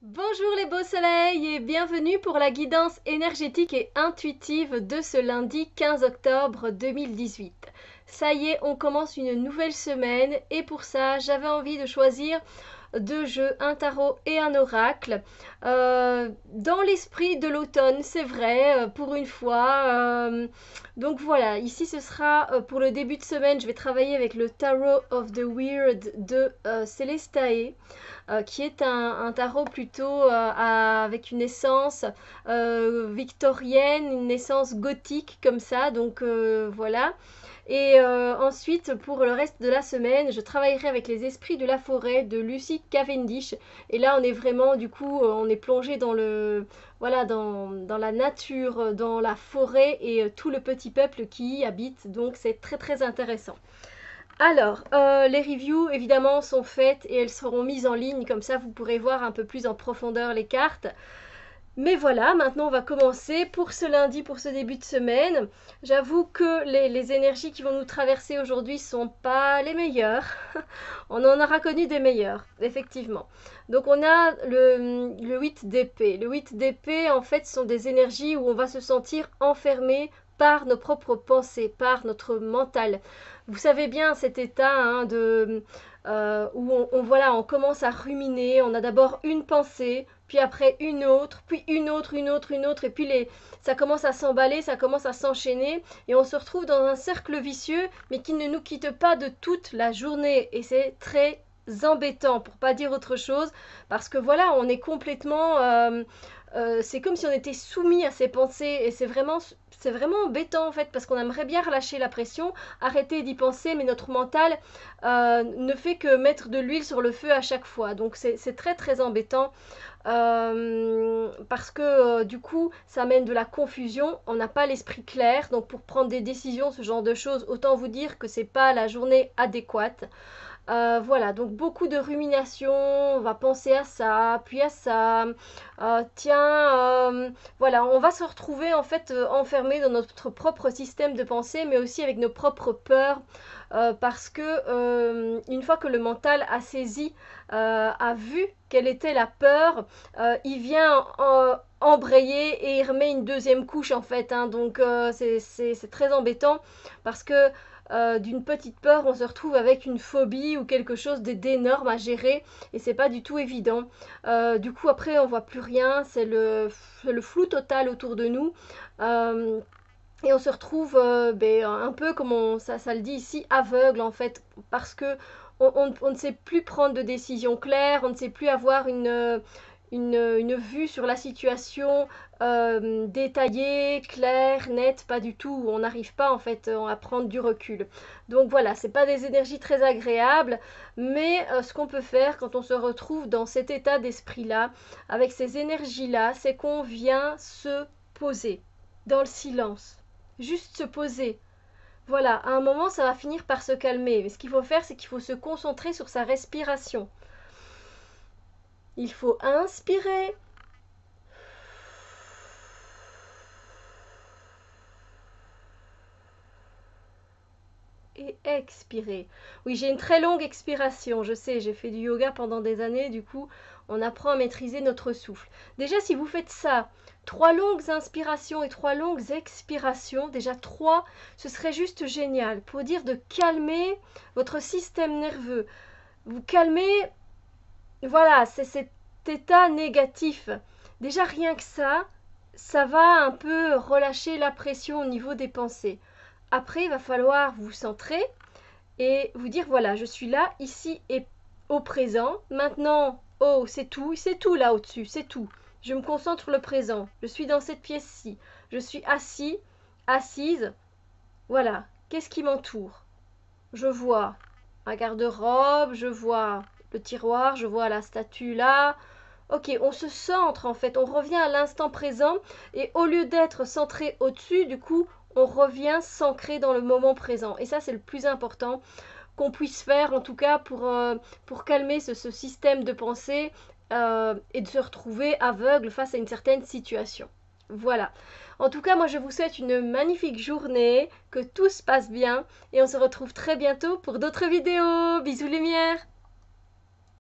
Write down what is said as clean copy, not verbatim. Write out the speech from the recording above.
Bonjour les beaux soleils et bienvenue pour la guidance énergétique et intuitive de ce lundi 15 octobre 2018. Ça y est, on commence une nouvelle semaine et pour ça j'avais envie de choisir deux jeux, un tarot et un oracle. Dans l'esprit de l'automne, c'est vrai, pour une fois. Donc voilà, ici ce sera pour le début de semaine, je vais travailler avec le Tarot of the Weird de Célestae. Qui est un tarot plutôt avec une essence victorienne, une essence gothique comme ça, donc voilà. Et ensuite, pour le reste de la semaine, je travaillerai avec les esprits de la forêt de Lucy Cavendish. Et là, on est vraiment, du coup, on est plongé dans le, voilà, dans la nature, dans la forêt et tout le petit peuple qui y habite. Donc, c'est très très intéressant. Alors, les reviews évidemment sont faites et elles seront mises en ligne, comme ça vous pourrez voir un peu plus en profondeur les cartes. Mais voilà, maintenant on va commencer pour ce lundi, pour ce début de semaine. J'avoue que les énergies qui vont nous traverser aujourd'hui sont pas les meilleures. On en aura connu des meilleures, effectivement. Donc on a le 8 d'épée. Le 8 d'épée, en fait, sont des énergies où on va se sentir enfermé par nos propres pensées, par notre mental. Vous savez bien cet état où voilà, on commence à ruminer, on a d'abord une pensée, puis après une autre, puis une autre, une autre, une autre, et puis ça commence à s'emballer, ça commence à s'enchaîner, et on se retrouve dans un cercle vicieux, mais qui ne nous quitte pas de toute la journée, et c'est très embêtant, pour pas dire autre chose, parce que voilà, on est complètement... c'est comme si on était soumis à ses pensées, et c'est vraiment embêtant en fait, parce qu'on aimerait bien relâcher la pression, arrêter d'y penser, mais notre mental ne fait que mettre de l'huile sur le feu à chaque fois. Donc c'est très très embêtant parce que du coup ça amène de la confusion, on n'a pas l'esprit clair, donc pour prendre des décisions, ce genre de choses, autant vous dire que c'est pas la journée adéquate. Voilà, donc beaucoup de rumination, on va penser à ça, puis à ça. Tiens, voilà, on va se retrouver en fait enfermé dans notre propre système de pensée, mais aussi avec nos propres peurs, parce que une fois que le mental a saisi, a vu quelle était la peur, il vient embrayer et il remet une deuxième couche en fait, hein. Donc c'est très embêtant parce que d'une petite peur, on se retrouve avec une phobie ou quelque chose d'énorme à gérer et c'est pas du tout évident. Du coup, après, on voit plus rien, c'est le flou total autour de nous. Euh, et on se retrouve un peu comme ça le dit ici, aveugle en fait, parce que on ne sait plus prendre de décision claire, on ne sait plus avoir une vue sur la situation détaillée, claire, nette, pas du tout. On n'arrive pas en fait à prendre du recul. Donc voilà, c'est pas des énergies très agréables, mais ce qu'on peut faire quand on se retrouve dans cet état d'esprit-là, avec ces énergies-là, c'est qu'on vient se poser dans le silence. Juste se poser. Voilà, à un moment, ça va finir par se calmer. Mais ce qu'il faut faire, c'est qu'il faut se concentrer sur sa respiration. Il faut inspirer et expirer. Oui, j'ai une très longue expiration, je sais, j'ai fait du yoga pendant des années, du coup, on apprend à maîtriser notre souffle. Déjà, si vous faites ça, 3 longues inspirations et 3 longues expirations, déjà 3, ce serait juste génial pour dire de calmer votre système nerveux. Vous calmez, voilà, c'est cet état négatif. Déjà, rien que ça va un peu relâcher la pression au niveau des pensées. Après, il va falloir vous centrer et vous dire voilà, je suis là, ici et au présent. Maintenant, oh, c'est tout là au-dessus, c'est tout. Je me concentre sur le présent. Je suis dans cette pièce-ci. Je suis assis, assise. Voilà, qu'est-ce qui m'entoure? Je vois un garde-robe, je vois le tiroir, je vois la statue là. Ok, on se centre en fait, on revient à l'instant présent et au lieu d'être centré au-dessus, du coup, on revient s'ancrer dans le moment présent. Et ça, c'est le plus important qu'on puisse faire, en tout cas pour calmer ce système de pensée et de se retrouver aveugle face à une certaine situation. Voilà. En tout cas, moi, je vous souhaite une magnifique journée, que tout se passe bien et on se retrouve très bientôt pour d'autres vidéos. Bisous lumière!